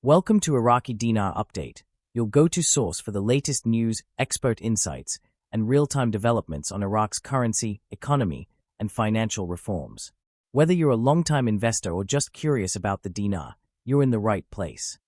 Welcome to Iraqi Dinar Update, your go-to source for the latest news, expert insights, and real-time developments on Iraq's currency, economy, and financial reforms. Whether you're a long-time investor or just curious about the dinar, you're in the right place.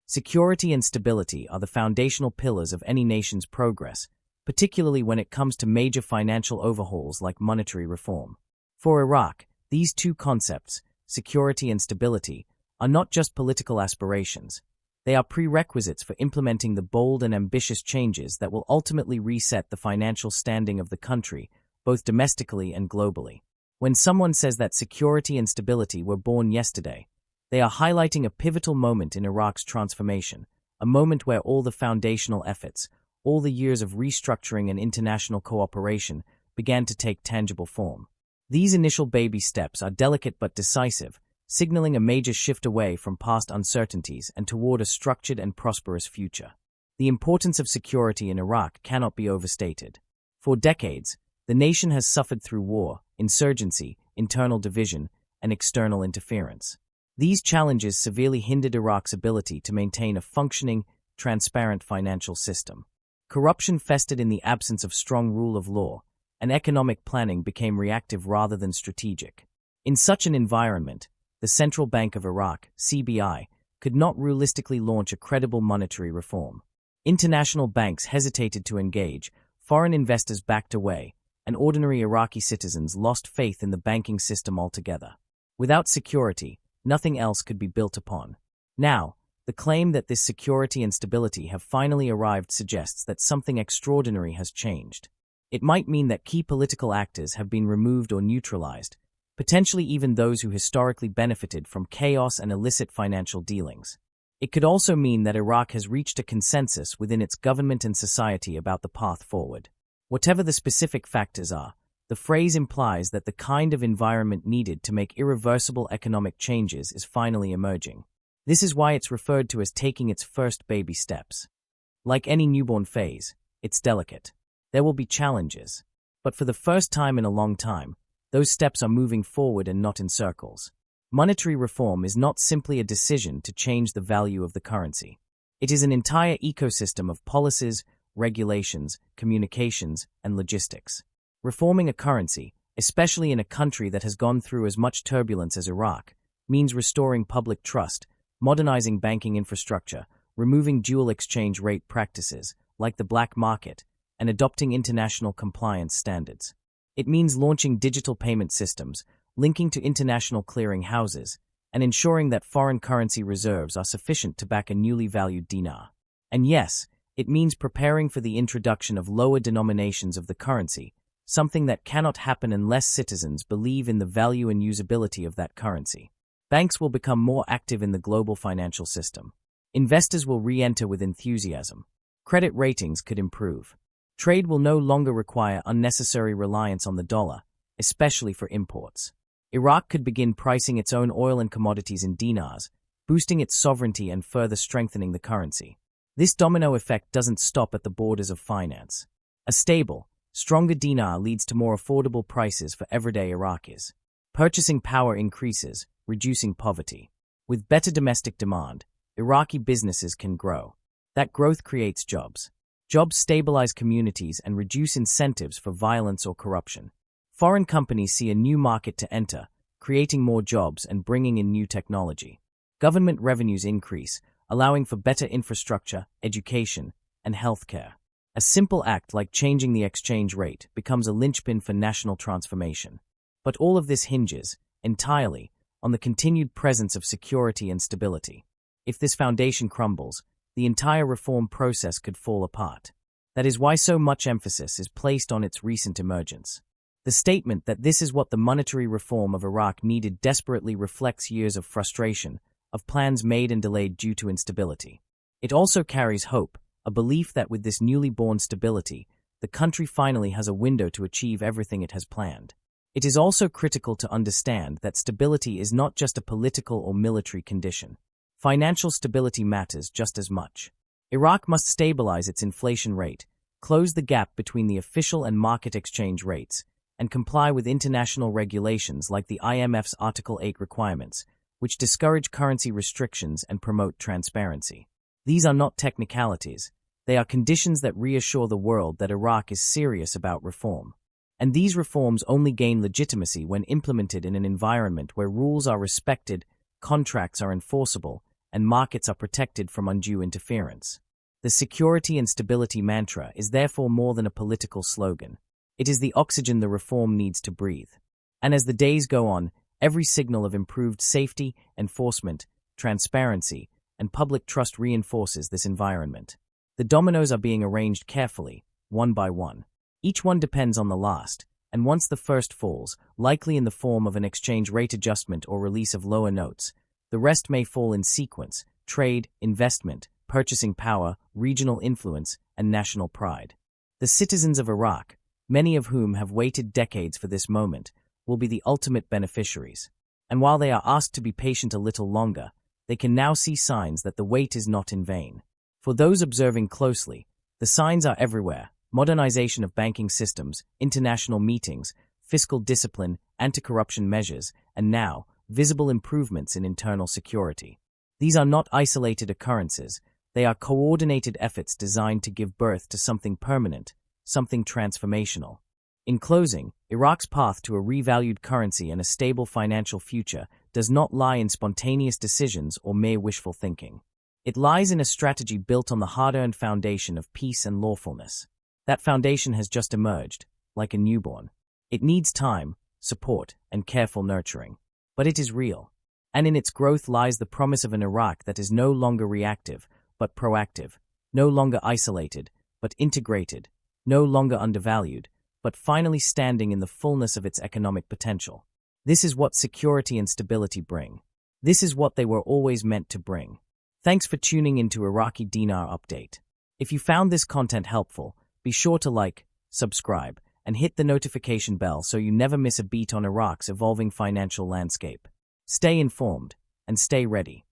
Security and stability are the foundational pillars of any nation's progress, particularly when it comes to major financial overhauls like monetary reform. For Iraq, these two concepts, security and stability, are not just political aspirations. They are prerequisites for implementing the bold and ambitious changes that will ultimately reset the financial standing of the country, both domestically and globally. When someone says that security and stability were born yesterday, they are highlighting a pivotal moment in Iraq's transformation, a moment where all the foundational efforts, all the years of restructuring and international cooperation began to take tangible form. These initial baby steps are delicate but decisive, signaling a major shift away from past uncertainties and toward a structured and prosperous future. The importance of security in Iraq cannot be overstated. For decades, the nation has suffered through war, insurgency, internal division, and external interference. These challenges severely hindered Iraq's ability to maintain a functioning, transparent financial system. Corruption festered in the absence of strong rule of law, and economic planning became reactive rather than strategic. In such an environment, the Central Bank of Iraq, CBI, could not realistically launch a credible monetary reform. International banks hesitated to engage, foreign investors backed away, and ordinary Iraqi citizens lost faith in the banking system altogether. Without security, nothing else could be built upon. Now, the claim that this security and stability have finally arrived suggests that something extraordinary has changed. It might mean that key political actors have been removed or neutralized, potentially even those who historically benefited from chaos and illicit financial dealings. It could also mean that Iraq has reached a consensus within its government and society about the path forward. Whatever the specific factors are, the phrase implies that the kind of environment needed to make irreversible economic changes is finally emerging. This is why it's referred to as taking its first baby steps. Like any newborn phase, it's delicate. There will be challenges. But for the first time in a long time, those steps are moving forward and not in circles. Monetary reform is not simply a decision to change the value of the currency. It is an entire ecosystem of policies, regulations, communications, and logistics. Reforming a currency, especially in a country that has gone through as much turbulence as Iraq, means restoring public trust, modernizing banking infrastructure, removing dual exchange rate practices, like the black market, and adopting international compliance standards. It means launching digital payment systems, linking to international clearing houses, and ensuring that foreign currency reserves are sufficient to back a newly valued dinar. And yes, it means preparing for the introduction of lower denominations of the currency, something that cannot happen unless citizens believe in the value and usability of that currency. Banks will become more active in the global financial system. Investors will re-enter with enthusiasm. Credit ratings could improve. Trade will no longer require unnecessary reliance on the dollar, especially for imports. Iraq could begin pricing its own oil and commodities in dinars, boosting its sovereignty and further strengthening the currency. This domino effect doesn't stop at the borders of finance. A stable, stronger dinar leads to more affordable prices for everyday Iraqis. Purchasing power increases, reducing poverty. With better domestic demand, Iraqi businesses can grow. That growth creates jobs. Jobs stabilize communities and reduce incentives for violence or corruption. Foreign companies see a new market to enter, creating more jobs and bringing in new technology. Government revenues increase, allowing for better infrastructure, education, and healthcare. A simple act like changing the exchange rate becomes a linchpin for national transformation. But all of this hinges, entirely, on the continued presence of security and stability. If this foundation crumbles, the entire reform process could fall apart. That is why so much emphasis is placed on its recent emergence. The statement that this is what the monetary reform of Iraq needed desperately reflects years of frustration, of plans made and delayed due to instability. It also carries hope, a belief that with this newly born stability, the country finally has a window to achieve everything it has planned. It is also critical to understand that stability is not just a political or military condition. Financial stability matters just as much. Iraq must stabilize its inflation rate, close the gap between the official and market exchange rates, and comply with international regulations like the IMF's Article 8 requirements, which discourage currency restrictions and promote transparency. These are not technicalities. They are conditions that reassure the world that Iraq is serious about reform. And these reforms only gain legitimacy when implemented in an environment where rules are respected, contracts are enforceable, and markets are protected from undue interference. The security and stability mantra is therefore more than a political slogan. It is the oxygen the reform needs to breathe. And as the days go on, every signal of improved safety, enforcement, transparency, and public trust reinforces this environment. The dominoes are being arranged carefully, one by one. Each one depends on the last, and once the first falls, likely in the form of an exchange rate adjustment or release of lower notes, the rest may fall in sequence: trade, investment, purchasing power, regional influence, and national pride. The citizens of Iraq, many of whom have waited decades for this moment, will be the ultimate beneficiaries. And while they are asked to be patient a little longer, they can now see signs that the wait is not in vain. For those observing closely, the signs are everywhere: modernization of banking systems, international meetings, fiscal discipline, anti-corruption measures, and now, visible improvements in internal security. These are not isolated occurrences. They are coordinated efforts designed to give birth to something permanent, something transformational. In closing, Iraq's path to a revalued currency and a stable financial future does not lie in spontaneous decisions or mere wishful thinking. It lies in a strategy built on the hard-earned foundation of peace and lawfulness. That foundation has just emerged, like a newborn. It needs time, support, and careful nurturing. But it is real. And in its growth lies the promise of an Iraq that is no longer reactive, but proactive, no longer isolated, but integrated, no longer undervalued, but finally standing in the fullness of its economic potential. This is what security and stability bring. This is what they were always meant to bring. Thanks for tuning into Iraqi Dinar Update. If you found this content helpful, be sure to like, subscribe, and hit the notification bell so you never miss a beat on Iraq's evolving financial landscape. Stay informed and stay ready.